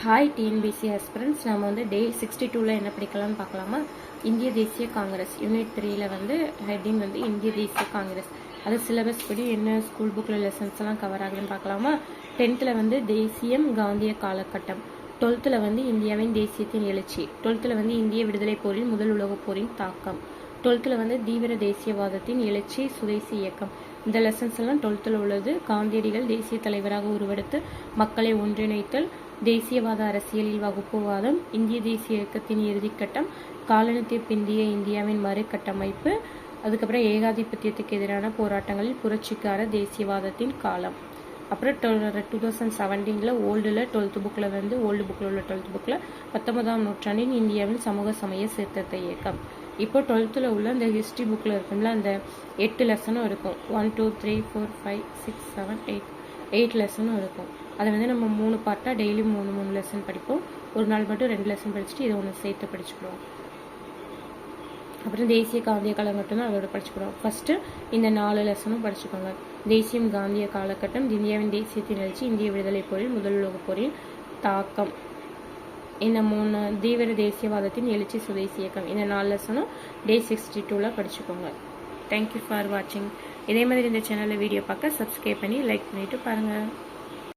Hi TNPSC aspirants. நம்ம டே 62ல் என்ன படிக்கலாம்னு பார்க்கலாமா. இந்திய தேசிய காங்கிரஸ் யூனிட் 3ல் ஹெட்டிங் இந்திய தேசிய காங்கிரஸ். அது சிலபஸ் படி என்ன ஸ்கூல் புக்கில் லெசன்ஸ் எல்லாம் கவர் ஆகுதுன்னு பார்க்கலாமா. 10th தேசியம் காந்திய காலகட்டம், 12th இந்தியாவின் தேசியத்தின் எழுச்சி, 12th இந்திய விடுதலை போரில் முதல் உலகப் போரின் தாக்கம், 12th தீவிர தேசியவாதத்தின் எழுச்சி சுதேசி இயக்கம். இந்த லெசன்ஸ் எல்லாம் 12th உள்ளது. காந்தியடிகள் தேசிய தலைவராக உருவெடுத்து மக்களை ஒன்றிணைத்தல், தேசியவாத அரசியலில் வகுப்புவாதம், இந்திய தேசிய இயக்கத்தின் இறுதிக்கட்டம், காலனித்துவ பிந்திய இந்தியாவின் மறுகட்டமைப்பு, அதுக்கப்புறம் ஏகாதிபத்தியத்துக்கு எதிரான போராட்டங்களில் புரட்சிக்கார தேசியவாதத்தின் காலம். அப்புறம் 2017 ஓல்டில் 12th புக்கில் ஓல்டு புக்கில் உள்ள 12th புக்கில் 19ஆம் நூற்றாண்டின் இந்தியாவின் சமூக சமய சீர்திருத்த இயக்கம். இப்போ 12th உள்ள இந்த ஹிஸ்ட்ரி புக்கில் இருக்கும்ல, அந்த 8 லெசனும் இருக்கும். 1 2 3 4 5 6 7 8 லெசனும் இருக்கும். அதை நம்ம 3 பார்ட்டாக டெய்லி 3 லெசன் படிப்போம். ஒரு நாள் மட்டும் 2 லெசன் படிச்சுட்டு இதை ஒன்று சேர்த்து படிச்சுக்கிடுவோம். அப்புறம் தேசிய காந்திய காலகட்டம் தான் அதோட படிச்சுக்கிடுவோம். ஃபர்ஸ்ட் இந்த 4 லெசனும் படிச்சுக்கோங்க. தேசியம் காந்திய காலகட்டம், இந்தியாவின் தேசியத்தின் எழுச்சி, இந்திய விடுதலை போரில் முதல் உலகப் போரின் தாக்கம், இந்த 3 தீவிர தேசியவாதத்தின் எழுச்சி சுதேசி இயக்கம். இந்த 4 லெசனும் டே 62ல் படிச்சுக்கோங்க. தேங்க்யூ ஃபார் வாட்சிங். இதே மாதிரி இந்த சேனலில் வீடியோ பார்க்க சப்ஸ்கிரைப் பண்ணி லைக் பண்ணிட்டு பாருங்கள்.